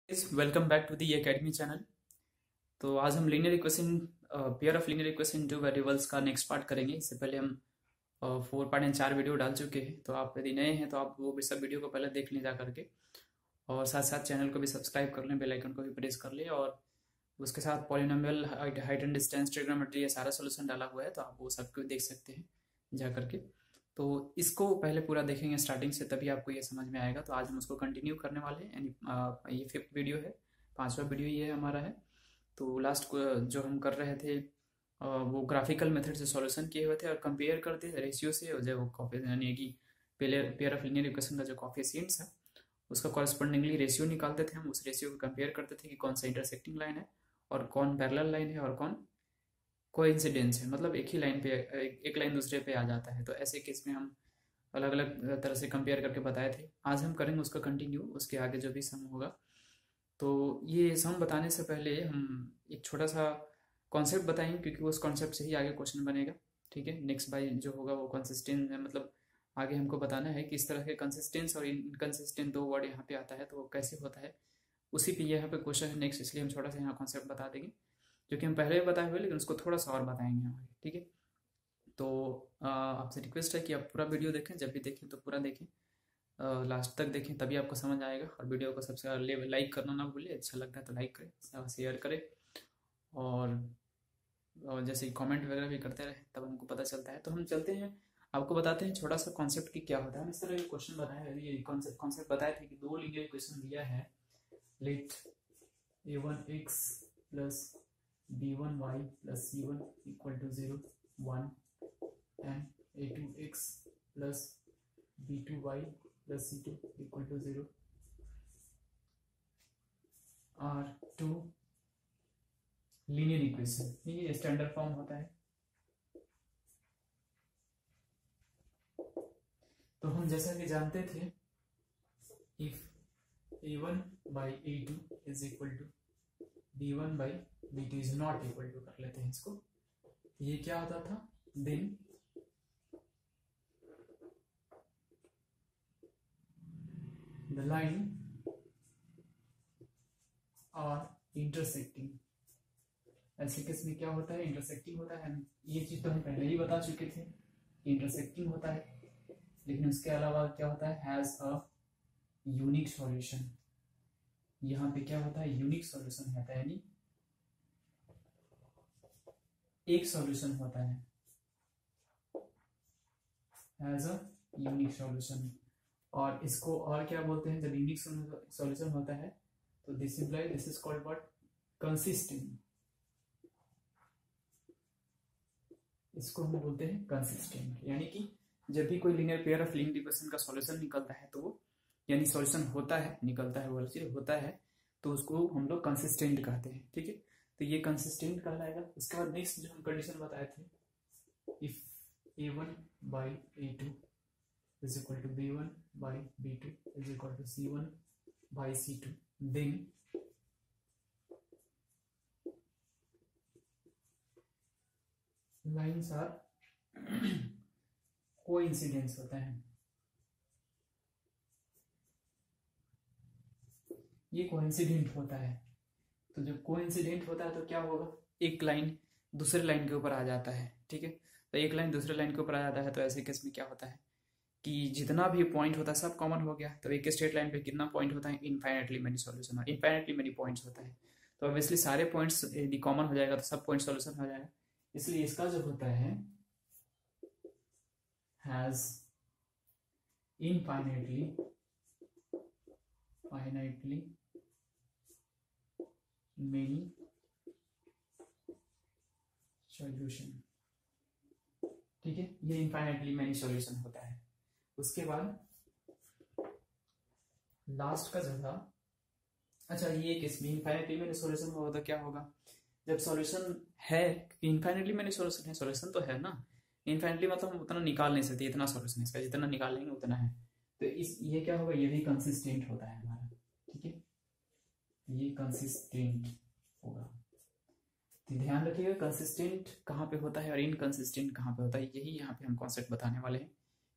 Welcome back to the academy channel. तो आज हम linear equation pair of linear equation two variables का next part करेंगे। इससे पहले हम 4 पार्ट एंड 4 वीडियो डाल चुके हैं, तो आप यदि नए हैं तो आप वो भी सब वीडियो को पहले देख लें जा करके, और साथ साथ चैनल को भी सब्सक्राइब कर लें, बेल आइकन को भी प्रेस कर लें, और उसके साथ polynomial, height and distance, trigonometry, ये सारा सोल्यूशन डाला हुआ है, तो आप वो सब को देख सकते हैं जा करके। तो इसको पहले पूरा देखेंगे स्टार्टिंग से, तभी आपको ये समझ में आएगा। तो आज हम उसको कंटिन्यू करने वाले हैं, यानी ये 5th वीडियो है, 5वां वीडियो ये हमारा है। तो लास्ट जो हम कर रहे थे वो ग्राफिकल मेथड से सॉल्यूशन किए हुए थे और कंपेयर करते थे रेशियो से, और जो यानी कि पेयर ऑफ लीनियर इक्वेशन का जो कोफिशिएंट्स है उसका कॉरस्पॉन्डिंगली रेशियो निकालते थे। हम उस रेशियो को कंपेयर करते थे कि कौन सा इंटरसेक्टिंग लाइन है और कौन पैरेलल लाइन है और कौन कोइंसिडेंस है, मतलब एक ही लाइन पे एक लाइन दूसरे पे आ जाता है। तो ऐसे केस में हम अलग अलग तरह से कंपेयर करके बताए थे। आज हम करेंगे उसका कंटिन्यू, उसके आगे जो भी सम होगा। तो ये सम बताने से पहले हम एक छोटा सा कॉन्सेप्ट बताएंगे, क्योंकि उस कॉन्सेप्ट से ही आगे क्वेश्चन बनेगा। ठीक है, नेक्स्ट बाय जो होगा वो कंसिस्टेंट है, मतलब आगे हमको बताना है कि इस तरह के कंसिस्टेंस और इनकंसिस्टेंट दो वर्ड यहाँ पे आता है तो वो कैसे होता है, उसी पे यहाँ पे क्वेश्चन है नेक्स्ट। इसलिए हम छोटा सा यहाँ कॉन्सेप्ट बता देंगे, जो कि हम पहले भी बताए हुए, लेकिन उसको थोड़ा सा और बताएंगे आगे। ठीक है, तो आपसे रिक्वेस्ट है कि आप पूरा वीडियो देखें, जब भी देखें तो पूरा देखें, लास्ट तक देखें, तभी आपको समझ आएगा। और वीडियो को सबसे पहले लाइक करना ना भूलिए, अच्छा लगता है तो लाइक करें, शेयर करें, और जैसे कमेंट वगैरह भी करते रहे, तब हमको पता चलता है। तो हम चलते हैं, आपको बताते हैं छोटा सा कॉन्सेप्ट की क्या होता है। इस तरह के क्वेश्चन बनाए हैं, ये कॉन्सेप्ट बताए थे कि दो लीनियर इक्वेशन दिया है, let a1x plus b1y plus c1 equal to 0 1 and a2x plus b2y plus c2 equal to 0 are two linear equation. ये स्टैंडर्ड फॉर्म होता है। तो हम जैसा कि जानते थे, if a1 by a2 is equal to b1 by b2 is not equal to, कर लेते हैं इसको। ये क्या होता था, then the line are intersecting। ऐसे केस में क्या होता है, इंटरसेक्टिंग होता है। ये चीज तो हम पहले ही बता चुके थे कि इंटरसेक्टिंग होता है, लेकिन उसके अलावा क्या होता है, हैज अ यूनिक सॉल्यूशन। यहाँ पे क्या होता है, यूनिक सॉल्यूशन होता है, यानी एक सॉल्यूशन होता है, हैज अ यूनिक सॉल्यूशन। और इसको और क्या बोलते हैं, जब यूनिक सॉल्यूशन होता है तो this is called what, consistent. इसको हम बोलते हैं कंसिस्टेंट, यानी कि जब भी कोई linear pair of linear equation का सॉल्यूशन निकलता है तो वो, यानी सॉल्यूशन होता है, निकलता है, वो चीज होता है, तो उसको हम लोग कंसिस्टेंट कहते हैं। ठीक है, तो ये कंसिस्टेंट कहलाएगा। उसके बाद नेक्स्ट जो हम कंडीशन बताए थे, if a1 by a2 is equal to b1 by b2 is equal to c1 by c2, then lines are coincidence होता है। ये कोइंसिडेंट होता है। तो जब कोइंसिडेंट होता है तो क्या होगा, एक लाइन दूसरे लाइन के ऊपर आ जाता है। ठीक है, तो एक लाइन दूसरे लाइन के ऊपर आ जाता है, तो ऐसे केस में क्या होता है कि जितना भी पॉइंट होता है सब कॉमन हो गया। तो एक स्ट्रेट लाइन पे कितना पॉइंट होता है, इनफाइनेटली मेनी सॉल्यूशन, और इनफाइनेटली मेनी पॉइंट्स होता है। तो ऑब्वियसली सारे पॉइंट्स यदि कॉमन हो जाएगा तो सब पॉइंट सॉल्यूशन हो जाएगा। इसलिए इसका जो होता है, हैज इनफाइनेटली मेनी सॉल्यूशन। ठीक है, ये इनफाइनेटली मेनी सॉल्यूशन होता है। उसके बाद लास्ट का जो था, अच्छा ये किस में इनफाइनेटली मेनी सॉल्यूशन होगा तो क्या होगा, जब सॉल्यूशन है, इनफाइनेटली मेनी सॉल्यूशन है, सॉल्यूशन तो है ना, इनफाइनेटली मतलब हम उतना निकाल नहीं सकते, इतना सॉल्यूशन इसका, जितना निकालेंगे उतना है। तो इस ये क्या होगा, ये भी कंसिस्टेंट होता है हमारा। ठीक है, ये कंसिस्टेंट होगा। तो ध्यान रखिएगा कंसिस्टेंट कहाँ पे होता है और इनकंसिस्टेंट कहाँ पे होता है, यही यहाँ पे हम कॉन्सेप्ट बताने वाले हैं,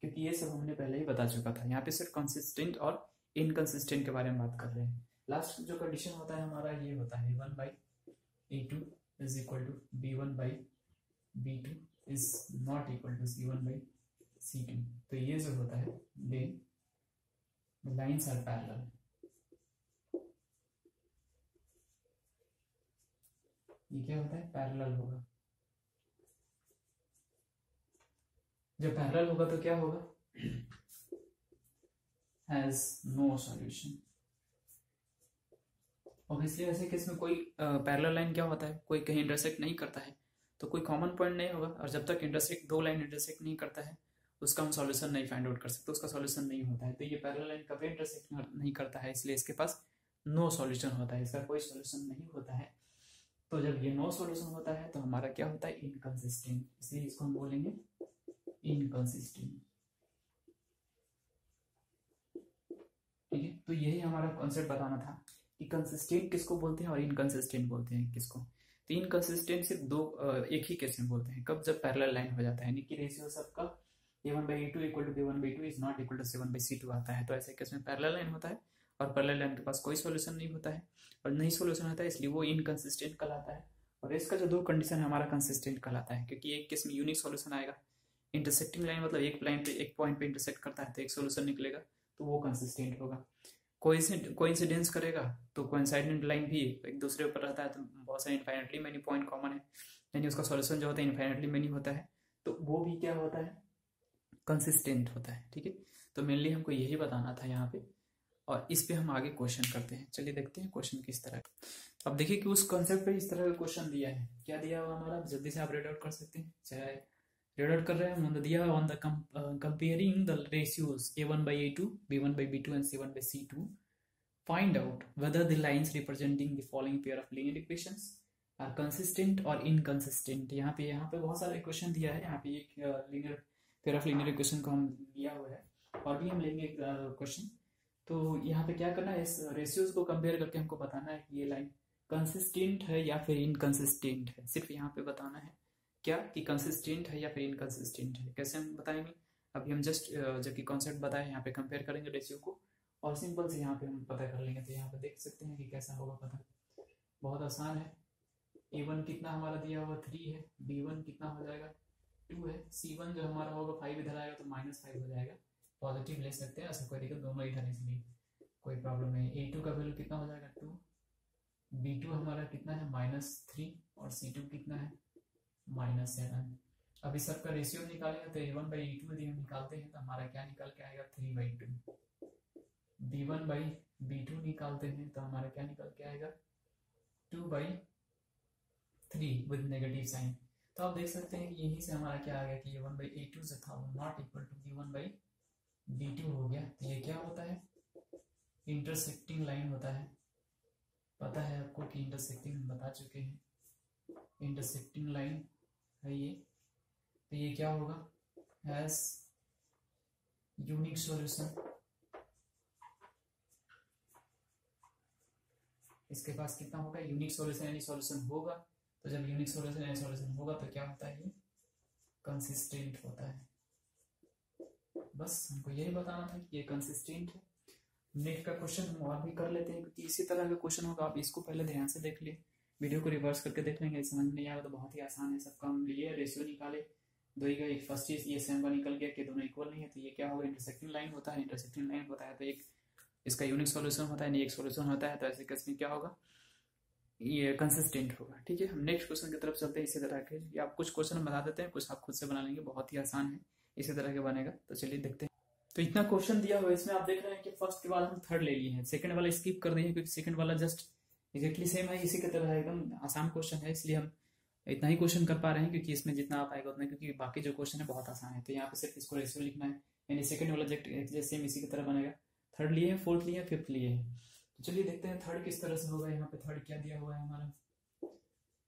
क्योंकि ये सब हमने पहले ही बता चुका था। यहाँ पे सिर्फ कंसिस्टेंट और इनकंसिस्टेंट के बारे में बात कर रहे हैं। लास्ट जो कंडीशन होता है हमारा ये होता है A1/A2 is equal to B1/B2 is not equal to C1/C2। तो ये जो होता है देन लाइन्स आर पैरेलल। ये क्या होता है, पैरेलल होगा। जब पैरेलल होगा तो क्या होगा, हैज नो सॉल्यूशन। ऑब्वियसली ऐसे केस में कोई पैरेलल लाइन क्या होता है, कोई कहीं इंटरसेक्ट नहीं करता है तो कोई कॉमन पॉइंट नहीं होगा, और जब तक इंटरसेक्ट दो लाइन इंटरसेक्ट नहीं करता है उसका हम सॉल्यूशन नहीं फाइंड आउट कर सकते, उसका सॉल्यूशन नहीं होता है। तो ये पैरेलल लाइन कभी इंटरसेक्ट नहीं करता है, इसलिए इसके पास नो सॉल्यूशन होता है, इसका कोई सॉल्यूशन नहीं होता है। तो जब ये नो सॉल्यूशन होता है तो हमारा क्या होता है, इनकंसिस्टेंट, इसलिए इसको हम बोलेंगे इनकंसिस्टेंट। ठीक है, तो यही हमारा कॉन्सेप्ट बताना था कि कंसिस्टेंट किसको बोलते हैं और इनकंसिस्टेंट बोलते हैं किसको। तो इनकंसिस्टेंट सिर्फ दो एक ही केस में बोलते हैं, कब, जब पैरेलल लाइन हो जाता है, यानी कि रेशियो सबका A1/A2 equal to B1/B2 is not equal to C1/C2 आता है। तो ऐसे केस में पैरेलल लाइन होता है और पैरेलल लाइन के पास कोई सॉल्यूशन नहीं होता है, और नहीं सॉल्यूशन होता है इसलिए वो इनकंसिस्टेंट कहलाता है। और इसका जो दो कंडीशन है हमारा कंसिस्टेंट कहलाता है, क्योंकि एक केस में यूनिक सॉल्यूशन आएगा, इंटरसेक्टिंग लाइन मतलब एक लाइन पे एक पॉइंट पे इंटरसेक्ट करता है तो एक सॉल्यूशन निकलेगा, तो वो कंसिस्टेंट होगा। कोइंसिडेंस करेगा तो कोइंसाइडेंट लाइन भी एक दूसरे ऊपर रहता है, तो बहुत सारे इनफाइनेटली मेनी पॉइंट कॉमन है, यानी उसका सॉल्यूशन जो होता है इनफाइनेटली मेनी होता है, तो वो भी क्या होता है, कंसिस्टेंट होता है। ठीक है, तो मेनली हमको यही बताना था यहाँ पे, और इस पे हम आगे क्वेश्चन करते हैं। चलिए देखते हैं क्वेश्चन किस तरह। अब देखिए कि उस कॉन्सेप्ट पे इस तरह का क्वेश्चन दिया है, क्या दिया हुआ हमारा, जल्दी से आप रीड आउट कर सकते हैं, चाहे रीड आउट कर रहे हैं। मतलब दिया on the comparing the ratios A1/A2 B1/B2 and C1/C2, find out whether the lines representing the following pair of linear equations are consistent or inconsistent। यहाँ पे बहुत सारा इक्वेशन दिया है, यहाँ पे एक linear pair of linear equation को हम लिया हुआ है, और भी हम लेंगे क्वेश्चन। तो यहाँ पे क्या करना है, इस रेशियोज को कंपेयर करके हमको बताना है कि ये लाइन कंसिस्टेंट है या फिर इनकंसिस्टेंट है। सिर्फ यहाँ पे बताना है क्या, कि कंसिस्टेंट है या फिर इनकंसिस्टेंट है। कैसे हम बताएंगे, अभी हम जस्ट जबकि कॉन्सेप्ट बताए यहाँ पे कंपेयर करेंगे रेशियो को, और सिंपल से यहाँ पे हम पता कर लेंगे। तो यहाँ पे देख सकते हैं कि कैसा होगा पता, बहुत आसान है। A1 कितना हमारा दिया हुआ 3 है, B1 कितना हो जाएगा 2 है, C1 जो हमारा होगा 5 इधर आएगा तो -5 हो जाएगा, पॉजिटिव ले सकते हैं, ऐसा कोई दिक्कत, दोनों इधर इसलिए कोई प्रॉब्लम नहीं। A2 का वैल्यू कितना हो जाएगा 2, B2 हमारा कितना है -3, और C2 कितना है -7। अब इस सबका रेशियो निकालेंगे तो A1/A2 यदि हम निकालते हैं तो हमारा क्या निकल के आएगा 3/2। B1/B2 निकालते हैं तो हमारा क्या निकल के आएगा 2/3 विद नेगेटिव साइन। तो आप देख सकते हैं कि यहीं से हमारा क्या आ गया कि A1/A2 जो था वो नॉट इक्वल टू B1/B2 हो गया। तो ये क्या होता है, इंटरसेक्टिंग लाइन होता है, पता है आपको कि इंटरसेक्टिंग हम बता चुके हैं, इंटरसेक्टिंग लाइन है ये। तो ये क्या होगा, हैज यूनिक सॉल्यूशन, इसके पास कितना होगा, यूनिक सॉल्यूशन यानी सॉल्यूशन होगा। तो जब यूनिक सॉल्यूशन यानी सॉल्यूशन होगा तो क्या होता है, ये कंसिस्टेंट होता है। बस हमको यही बताना था कि ये कंसिस्टेंट है। नेक्स्ट का क्वेश्चन हम और भी कर लेते हैं, क्योंकि इसी तरह का क्वेश्चन होगा, आप इसको पहले ध्यान से देख लिए, वीडियो को रिवर्स करके देख लेंगे, समझ नहीं आएगा तो बहुत ही आसान है। सबका हम लिए रेशियो निकाले, दो का एक फर्स्ट चीज ये सेम निकल गया कि दोनों इक्वल नहीं है, तो ये क्या होगा, इंटरसेक्टिंग लाइन होता है। इंटरसेक्टिंग लाइन होता है तो एक इसका यूनिक सॉल्यूशन होता है, नहीं एक सॉल्यूशन होता है, तो ऐसे केस में क्या होगा, ये कंसिस्टेंट होगा। ठीक है, हम नेक्स्ट क्वेश्चन की तरफ चलते हैं। इसी तरह के या आप कुछ क्वेश्चन बता देते हैं, कुछ आप खुद से बना लेंगे, बहुत ही आसान है, इसी तरह के बनेगा। तो चलिए देखते हैं। तो इतना क्वेश्चन दिया हुआ है, इसमें आप देख रहे हैं कि फर्स्ट के बाद हम थर्ड ले लिए हैं, सेकंड वाला स्किप कर दिए हैं, क्योंकि सेकंड वाला जस्ट एग्जैक्टली सेम है, इसी की तरह है, एकदम आसान क्वेश्चन है, इसलिए हम इतना ही क्वेश्चन कर पा रहे हैं, क्योंकि इसमें जितना आप आएगा उतना, क्योंकि बाकी जो क्वेश्चन है बहुत आसान है। तो यहाँ पे सिर्फ इसको रेशियो लिखना है, यानी सेकंड वाला एग्जैक्ट सेम इसी की तरह बनेगा। थर्ड लिए हैं, फोर्थ लिए हैं, फिफ्थ लिए हैं। तो चलिए देखते हैं थर्ड किस तरह से होगा। यहाँ पे थर्ड क्या दिया हुआ है हमारा,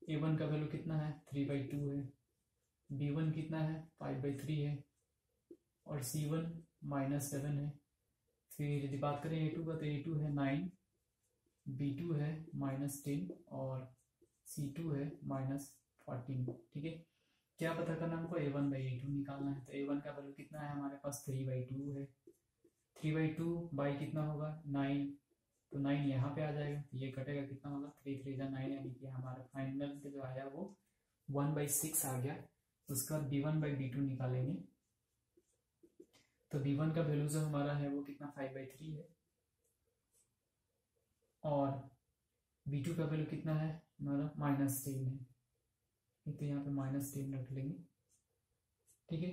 A1 का वैल्यू कितना है 3/2 है, B1 कितना है 5/3 है, और C1 -7 है। फिर यदि बात करें A2 का, तो A2 है 9, B2 है -10 और C2 है -14। ठीक है, क्या पता करना हमको, A1/A2 निकालना है। तो A1 का वैल्यू कितना है हमारे पास 3/2 है, 3/2 बाई कितना होगा 9, तो 9 यहाँ पे आ जाएगा, तो ये कटेगा, कितना होगा 3 3 9, यानी कि हमारा फाइनल जो आया वो 1/6 आ गया। उसके बाद b1/b2 निकालेंगे, तो b1 का वैल्यू जो हमारा है वो कितना 5/3 है, और b2 का वैल्यू कितना है हमारा -10 है, तो यहाँ पे -10 रख लेंगे। ठीक है,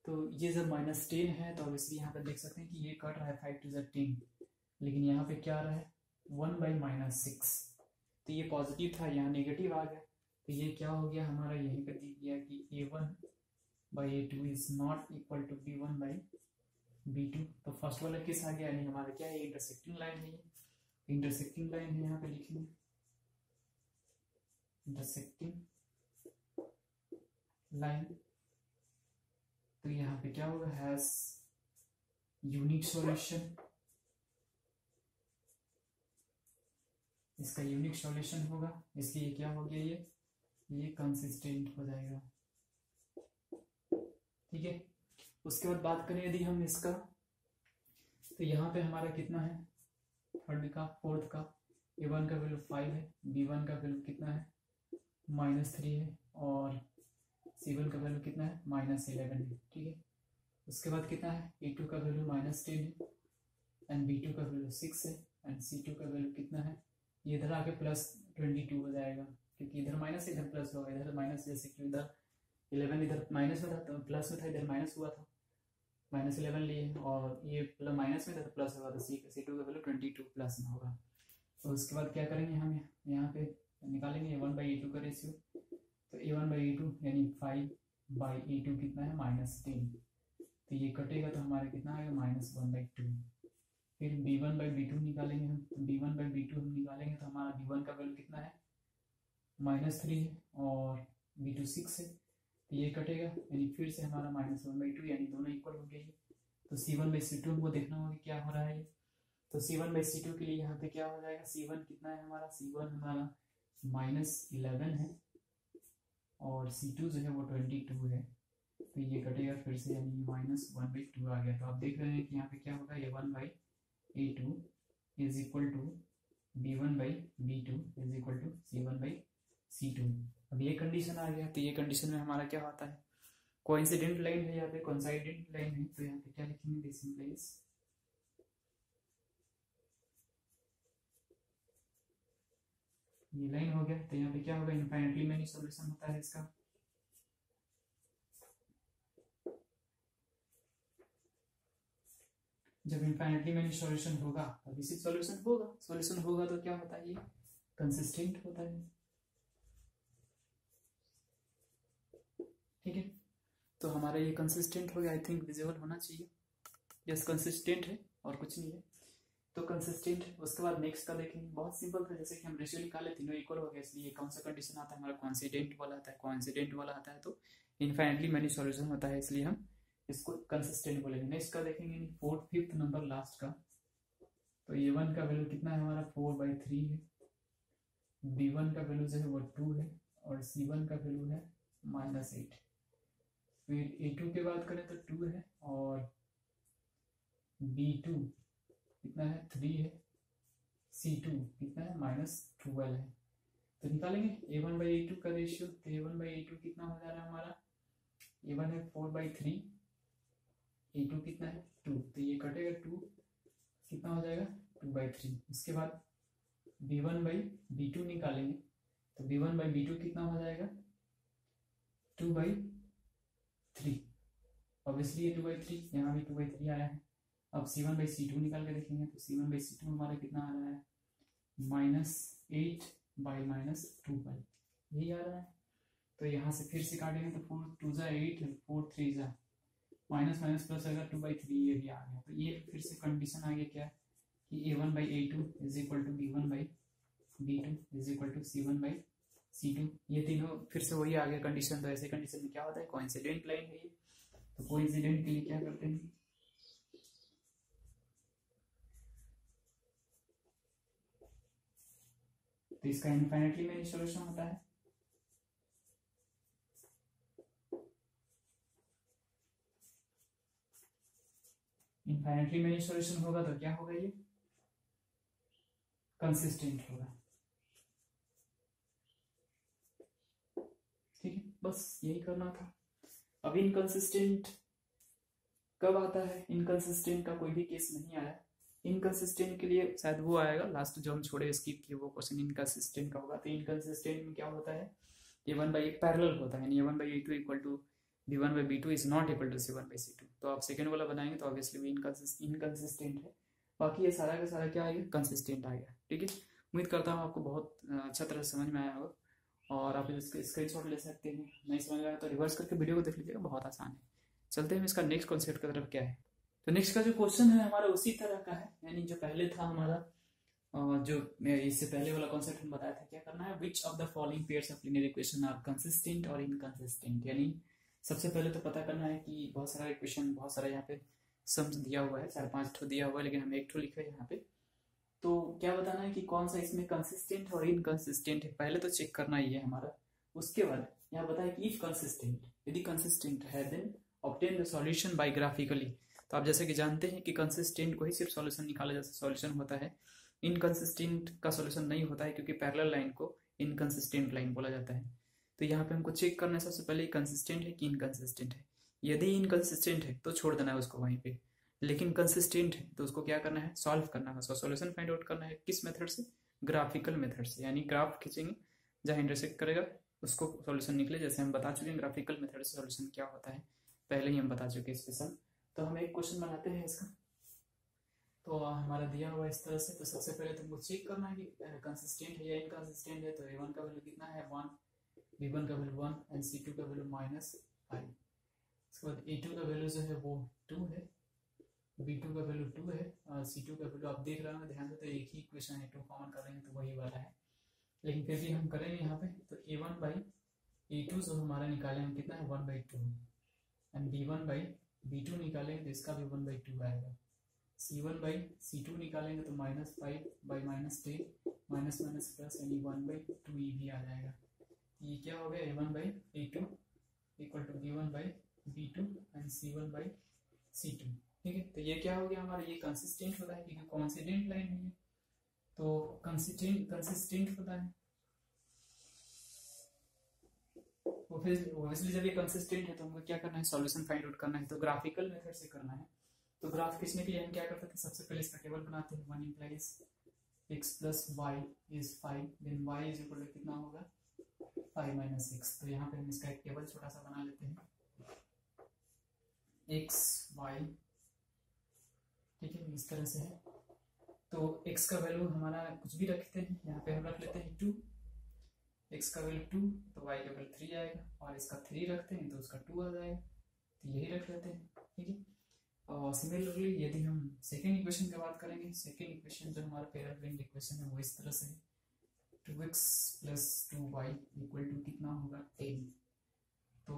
तो ये जब -10 है तो अब इसलिए यहाँ पे देख सकते हैं कि ये कट रहा है 5 2 10, लेकिन यहाँ पे क्या आ रहा है 1/-6, तो ये पॉजिटिव था, यहाँ नेगेटिव आ गया, तो ये क्या हो गया हमारा, यहीं पे दिख गया कि a1/a2 is not equal to b1/b2। तो फर्स्ट वाला किस आ गया, यानी हमारा क्या है, इंटरसेक्टिंग लाइन है, ये इंटरसेक्टिंग लाइन है, यहाँ पे लिखेंगे इंटरसेक्टिंग लाइन। तो यहाँ पे क्या होगा, हैज यूनिक सॉल्यूशन, इसका यूनिक सॉल्यूशन होगा, इसलिए क्या हो गया, ये कंसिस्टेंट हो जाएगा। ठीक है, उसके बाद बात करें यदि हम इसका, तो यहाँ पे हमारा कितना है, थर्ड का फोर्थ का, a1 का वैल्यू 5 है, b1 का वैल्यू कितना है -3 है, और c1 का वैल्यू कितना है -11 है। ठीक है, उसके बाद कितना है, a2 का वैल्यू -10 है, एंड b2 का वैल्यू 6 है, एंड c2 का वैल्यू कितना है, ये इधर आके +22 हो जाएगा, क्योंकि इधर माइनस इधर प्लस होगा, इधर माइनस, जैसे कि इधर 11 इधर माइनस में था तो प्लस में था, इधर माइनस हुआ था, -11 लिए, और ये माइनस में था तो प्लस होगा, तो c2 का वैल्यू 22 प्लस में होगा। तो उसके बाद क्या करेंगे, हम यहाँ पे निकालेंगे a1/a2 का रेशियो, तो a1/a2 यानी 5/a2 कितना है -10, तो ये कटेगा तो हमारा कितना आएगा -1/2। फिर b1/b2 निकालेंगे हम, तो b1/b2 हम निकालेंगे तो हमारा b1 का वैल्यू कितना है -3 है, और b2 6 है, तो ये कटेगा, यानी फिर से हमारा -1/2, यानी दोनों इक्वल हो गए। तो c1/c2 हमको देखना होगा क्या हो रहा है, तो c1/c2 के लिए यहाँ पे क्या हो जाएगा, c1 कितना है हमारा, c1 हमारा -11 है, और c2 जो है वो 22 है, तो ये कटेगा फिर से, यानी -1/2 आ गया। तो आप देख रहे हैं कि यहाँ पे क्या होगा, a1/a2 is equal to b1/b2 is equal to c1/c2। अब ये कंडीशन आ गया, तो ये कंडीशन में हमारा क्या होता है, कोइंसिडेंट लाइन है, यहाँ पे कोइंसाइडेंट लाइन है, तो यहाँ पे क्या लिखेंगे, दिस इंप्लाइज ये लाइन हो गया, तो यहाँ पे क्या होगा, इनफाइनाइटली मैनी सॉल्यूशन होता है इसका। जब इनफाइनाइटली मैनी सॉल्यूशन होगा तब इसी सॉल्यूशन होगा तो क्या होता है, ये कंसिस्टेंट होता है। ठीक है, तो हमारा ये कंसिस्टेंट हो गया, आई थिंक विजिबल होना चाहिए, यस कंसिस्टेंट है और कुछ नहीं है, तो कंसिस्टेंट। उसके बाद नेक्स्ट का देखेंगे, बहुत सिंपल था, जैसे कि हम रेशियो निकाले, तीनों इक्वल हो गया, इसलिए कौन सा कंडीशन आता है हमारा, कोइंसिडेंट वाला आता है, कोइंसिडेंट वाला आता है तो इनफाइनाइटली मैनी सॉल्यूशन होता है, इसलिए हम इसको कंसिस्टेंट बोलेंगे। नेक्स्ट का देखेंगे, 4th 5th नंबर लास्ट का, तो a1 का वैल्यू कितना है हमारा 4/3 है, b1 का वैल्यू जो है वो 2 है, और c1 का वैल्यू है -8। फिर a2 की बात करें तो 2 है, और b2 कितना है 3 है, c2 कितना है -12 है। तो निकालेंगे a1/a2 का रेशियो, तो a1/a2 कितना हो जा रहा है हमारा, a1 है 4/3, a2 कितना है 2, तो ये कटेगा 2, कितना हो जाएगा 2/3। उसके बाद b1/b2 निकालेंगे, तो b1/b2 कितना हो जाएगा 2/3, ऑब्वियसली ये 2/3, यहाँ भी 2/3 आया है। अब c1/c2 निकाल के देखेंगे, तो c1/c2 हमारा कितना आ रहा है -8/-2 यही आ रहा है। तो यहाँ से फिर से काटेंगे, तो 4 2 जा 8, 4 3 जा माइनस माइनस प्लस अगर 2/3, ये भी आ गया। तो ये फिर से कंडीशन आ गया क्या, कि a1/a2 is equal to b1/b2 is equal to c1/c2, ये तीनों फिर से वही आ गया कंडीशन। तो ऐसे कंडीशन में क्या होता है, कोइंसिडेंट लाइन है ये। तो कोइंसिडेंट के लिए क्या करते हैं, तो इसका इनफाइनाइटली मैनी सॉल्यूशन होता है। इनफाइनाइटली मैनी सॉल्यूशन होगा तो क्या होगा, ये कंसिस्टेंट होगा। ठीक है, बस यही करना था। अब इनकंसिस्टेंट कब आता है? इनकंसिस्टेंट का कोई भी केस नहीं आया। इनकंसिस्टेंट के लिए शायद वो आएगा लास्ट जो हम छोड़े स्किप किए, वो क्वेश्चन इनकंसिस्टेंट का होगा। तो इनकंसिस्टेंट में क्या होता है, a1/a पैरेलल होता है, यानी a1/a2 equal to b1/b2 is not equal to c1/c2। तो आप सेकंड वाला बनाएंगे तो ऑब्वियसली भी इनकंसिस्टेंट है। बाकी ये सारा का सारा क्या आएगा, कंसिस्टेंट आएगा। ठीक है, उम्मीद करता हूँ आपको बहुत अच्छा तरह से समझ में आया होगा और आप इसके स्क्रीनशॉट ले सकते हैं। नहीं समझ में आया तो रिवर्स करके वीडियो को देख लीजिएगा, बहुत आसान है। चलते हैं इसका नेक्स्ट कॉन्सेप्ट की तरफ क्या है। तो नेक्स्ट का जो क्वेश्चन है हमारा उसी तरह का है, यानी जो पहले था हमारा, जो इससे पहले वाला कॉन्सेप्ट हम बताया था। क्या करना है, which of the following pairs of linear equation are consistent और इनकंसिस्टेंट। यानी सबसे पहले तो पता करना है कि बहुत सारा इक्वेशन, बहुत सारा यहाँ पे सम्स दिया हुआ है, 4-5 ठो दिया हुआ है, लेकिन हम एक ठो लिखे यहाँ पे। तो क्या बताना है कि कौन सा इसमें कंसिस्टेंट और इनकंसिस्टेंट है, पहले तो चेक करना ही है हमारा। उसके बाद यहाँ बताया कि इफ कंसिस्टेंट, यदि कंसिस्टेंट है then obtain the solution by graphically. तो आप जैसे कि जानते हैं कि कंसिस्टेंट को ही सिर्फ सॉल्यूशन निकाला जा सॉल्यूशन होता है, इनकंसिस्टेंट का सॉल्यूशन नहीं होता है, क्योंकि पैरेलल लाइन को इनकंसिस्टेंट लाइन बोला जाता है। तो यहाँ पे हमको चेक करना है सबसे पहले कंसिस्टेंट है कि इनकंसिस्टेंट है। यदि इनकंसिस्टेंट है तो छोड़ देना है उसको वहीं पे, लेकिन कंसिस्टेंट है तो उसको क्या करना है, सॉल्व करना है, उसका सॉल्यूशन फाइंड आउट करना है। किस मेथड से, ग्राफिकल मेथड से, यानी ग्राफ खींचेंगे, जहाँ इंटरसेक्ट करेगा उसको सॉल्यूशन निकले। जैसे हम बता चुके हैं ग्राफिकल मेथड से सॉल्यूशन क्या होता है, पहले ही हम बता चुके हैं स्पेशल। तो हम एक क्वेश्चन बनाते हैं इसका। तो हमारा दिया हुआ इस तरह से। तो सबसे पहले तुमको चेक करना है कि कंसिस्टेंट है या इनकंसिस्टेंट है। तो a1 का वैल्यू कितना है 1, b1 का वैल्यू 1 एंड c2 का वैल्यू -5। इसके बाद a2 का वैल्यू जो है वो 2 है, b2 का वैल्यू 2 है और c2 का वैल्यू आप देख रहे होंगे ध्यान से, तो एक ही इक्वेशन है, 2 कॉमन करेंगे तो वही वाला है, लेकिन फिर भी हम करेंगे यहाँ पे। तो a1/a2 जो हमारा निकालेंगे कितना है 1/2 एंड b1/b2 निकालेंगे तो इसका भी 1/2 आएगा। c1/c2 निकालेंगे तो -5/-10 माइनस माइनस प्लस यानी 1/2 ये भी आ जाएगा। ये क्या हो गया, a1/a2 equal to b1/b2 and c1/c2। ठीक है, तो ये क्या हो गया हमारा, ये कंसिस्टेंट होता है क्योंकि कॉन्सिडेंट लाइन है, तो कंसिस्टेंट होता है। ऑब्वियसली जब ये कंसिस्टेंट है तो हमको क्या करना है, सॉल्यूशन फाइंड आउट करना है। तो ग्राफिकल मेथड से करना है। तो ग्राफ खींचने के लिए हम क्या करते थे, सबसे पहले इसका टेबल बनाते हैं। 1 implies x plus y is 5, then y is equal to कितना होगा 5 - 6। तो यहाँ पे हम इसका एक टेबल छोटा सा बना लेते हैं, x y, ठीक है, इस तरह से है। तो x का वैल्यू हमारा कुछ भी रखते हैं, यहाँ पे हम रख लेते हैं 2, x का वैल्यू 2 तो y का वैल्यू 3 आएगा, और इसका 3 रखते हैं तो उसका 2 आ जाएगा, तो यही रख लेते हैं। ठीक है, और सिमिलरली यदि हम सेकेंड इक्वेशन की बात करेंगे, सेकेंड इक्वेशन जो हमारा पैरेलल लाइन इक्वेशन है वो इस तरह से है, 2x plus 2y equal to कितना होगा 10। तो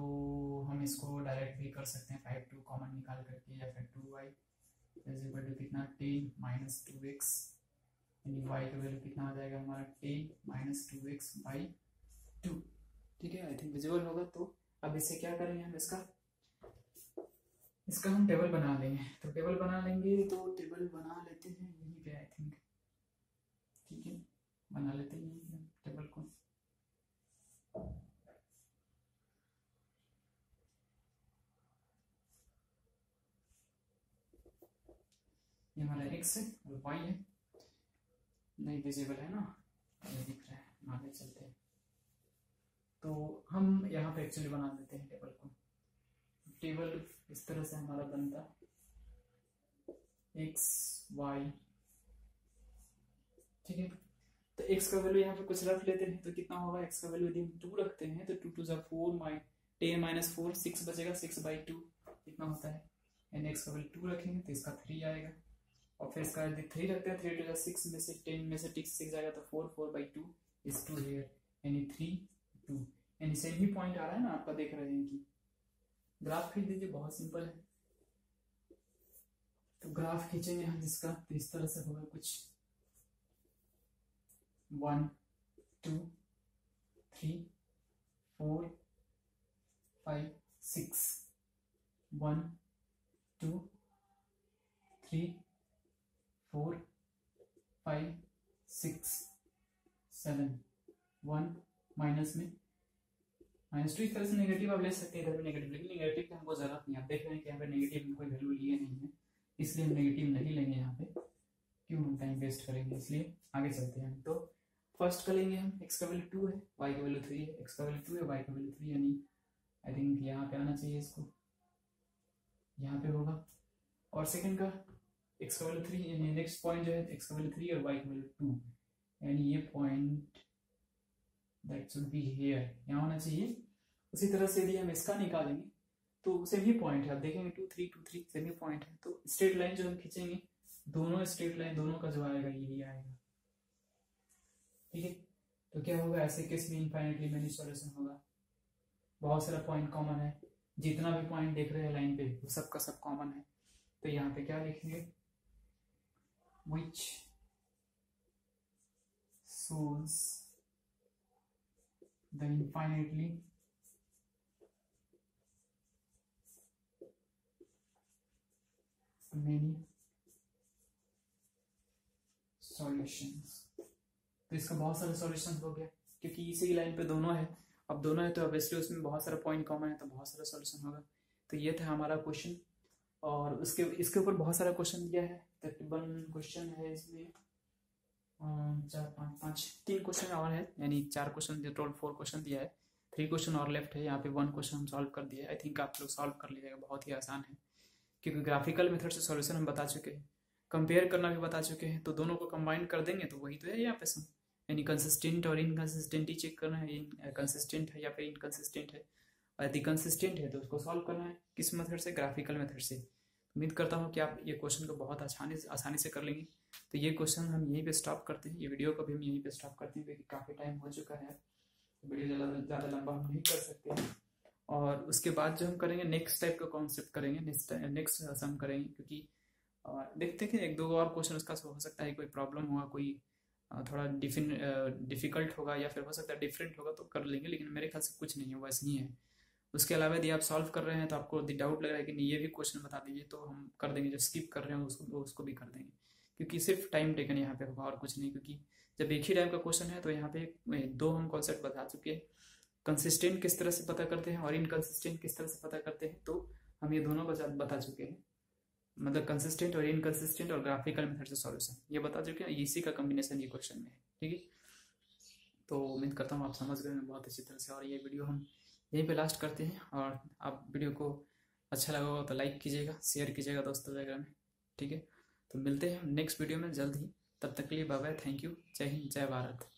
हम इसको डायरेक्ट भी कर सकते हैं, 5 2 कॉमन निकाल करके, या फिर 2y इज इक्वल टू कितना 10 माइनस 2x, यानी y का वैल्यू कितना आ जाएगा हमारा 10 माइनस 2x/2। ठीक है, आई थिंक विजुअल होगा। तो अब इससे क्या करेंगे हम, इसका हम टेबल बना लेंगे। तो टेबल बना लेंगे, तो टेबल बना लेते हैं यहीं पे आई थिंक। ठीक है, बना लेते हैं टेबल को। ये हमारा x है और y है, नहीं विजिबल है ना, ये दिख रहा है, आगे चलते हैं। तो हम यहाँ पे एक्चुअली बना देते हैं टेबल को। टेबल इस तरह से हमारा बनता x y, ठीक है। तो x का वैल्यू यहाँ पे कुछ रख लेते हैं, तो कितना होगा x का वैल्यू यदि हम 2 रखते हैं तो 2 2 4 10 माइनस 4 6 बचेगा, 6/2 कितना होता है, यानी x का वैल्यू 2 रखेंगे तो इसका 3 आएगा, और फिर इसका यदि 3 रखते हैं 3 2 6 में से 10 में से 6 जाएगा तो 4 4/2 इज 2 हियर, यानी 3 2, यानी सेम ही पॉइंट आ रहा है ना आपका, देख रहे हैं कि ग्राफ खींच दीजिए, बहुत सिंपल है। तो ग्राफ खींचेंगे हम इसका, तो इस तरह से होगा कुछ 1 2 3 4 5 6 1 2 3 4 5 6 7 1 माइनस में -2। इस तरह से नेगेटिव आप ले सकते हैं, इधर भी नेगेटिव, लेकिन नेगेटिव की हमको जरूरत नहीं। आप देख रहे हैं कि यहाँ पे नेगेटिव में कोई वैल्यू लिए नहीं है, इसलिए हम नेगेटिव नहीं लेंगे यहाँ पे, क्यों हम टाइम वेस्ट करेंगे, इसलिए आगे चलते हैं। तो फर्स्ट कर लेंगे हम, x का वैल्यू 2 है, y का वैल्यू 3 है, x का वैल्यू 2 है, y का वैल्यू 3, यानी आई थिंक यहाँ पे आना चाहिए, इसको यहाँ पे होगा। और सेकंड का x का वैल्यू 3, यानी नेक्स्ट पॉइंट जो है x का वैल्यू 3 और y का वैल्यू 2, यानी ये point that should be here, यहाँ होना चाहिए। उसी तरह से यदि हम इसका निकालेंगे तो सेम ही पॉइंट है, आप देखेंगे 2 3 2 3 सेम ही पॉइंट है। तो स्ट्रेट लाइन जो हम खींचेंगे, दोनों स्ट्रेट लाइन दोनों का जो आएगा यही आएगा, ठीक है। तो क्या होगा, ऐसे केस में इनफाइनाइटली मेनी सॉल्यूशन होगा, बहुत सारा पॉइंट कॉमन है, जितना भी पॉइंट देख रहे हैं लाइन पे वो सबका सब कॉमन है। तो यहाँ पे क्या लिखेंगे, which shows the infinitely many solutions। तो इसका बहुत सारे सॉल्यूशन हो गया, क्योंकि इसी लाइन पे दोनों है, अब दोनों है तो ऑब्वियसली उसमें बहुत सारा पॉइंट कॉमन है, तो बहुत सारा सॉल्यूशन होगा। तो ये था हमारा क्वेश्चन, और उसके इसके ऊपर बहुत सारा क्वेश्चन दिया है, तकरीबन क्वेश्चन है इसमें 4 5 5 3 क्वेश्चन और है, यानी 4 क्वेश्चन, टोटल 4 क्वेश्चन दिया है, 3 क्वेश्चन और लेफ्ट है। यहाँ पे 1 क्वेश्चन हम सॉल्व कर दिए, आई थिंक आप लोग सॉल्व कर लीजिएगा, बहुत ही आसान है, क्योंकि ग्राफिकल मेथड से सॉल्यूशन हम बता चुके हैं, कंपेयर करना भी बता चुके हैं, तो दोनों को कंबाइन कर देंगे तो वही तो है यहाँ पे सम, यानी कंसिस्टेंट और इनकंसिस्टेंटी चेक करना है, कंसिस्टेंट है या फिर इनकंसिस्टेंट है, और यदि कंसिस्टेंट है तो उसको सॉल्व करना है किस मेथड से, ग्राफिकल मेथड से। उम्मीद करता हूँ कि आप ये क्वेश्चन को बहुत आसानी से कर लेंगे। तो ये क्वेश्चन हम यहीं पे स्टॉप करते हैं, ये वीडियो को भी हम यहीं पे स्टॉप करते हैं, क्योंकि काफ़ी टाइम हो चुका है, तो वीडियो ज़्यादा लंबा हम नहीं कर सकते हैं। और उसके बाद जो हम करेंगे नेक्स्ट टाइप का कॉन्सेप्ट करेंगे, नेक्स्ट सम करेंगे, क्योंकि देखते हैं कि 1-2 और क्वेश्चन उसका हो सकता है कोई प्रॉब्लम होगा, कोई थोड़ा डिफिकल्ट होगा, या फिर हो सकता है डिफरेंट होगा, तो कर लेंगे, लेकिन मेरे ख्याल से कुछ नहीं है, वैसे ही है। उसके अलावा यदि आप सॉल्व कर रहे हैं तो आपको डाउट लग रहा है कि नहीं ये भी क्वेश्चन बता दीजिए, तो हम कर देंगे, जो स्किप कर रहे हैं उसको भी कर देंगे, क्योंकि सिर्फ टाइम टेकन यहाँ पे होगा और कुछ नहीं। क्योंकि जब एक ही टाइम का क्वेश्चन है तो यहाँ पे 2 हम कॉन्सेप्ट बता चुके हैं, कंसिस्टेंट किस तरह से पता करते हैं और इनकंसिस्टेंट किस तरह से पता करते हैं, तो हम ये दोनों बता चुके हैं, मतलब कंसिस्टेंट और इनकंसिस्टेंट और ग्राफिकल मेथड से सॉल्यूशन ये बता चुके हैं, इसी का कॉम्बिनेशन ये क्वेश्चन में है, ठीक है। तो उम्मीद करता हूँ आप समझ गए बहुत अच्छी तरह से, और ये वीडियो हम यहीं पे लास्ट करते हैं। और आप वीडियो को अच्छा लगा होगा तो लाइक कीजिएगा, शेयर कीजिएगा दोस्तों वगैरह में, ठीक है। तो मिलते हैं नेक्स्ट वीडियो में जल्द ही, तब तक के लिए बाय बाय, थैंक यू, जय हिंद, जय भारत।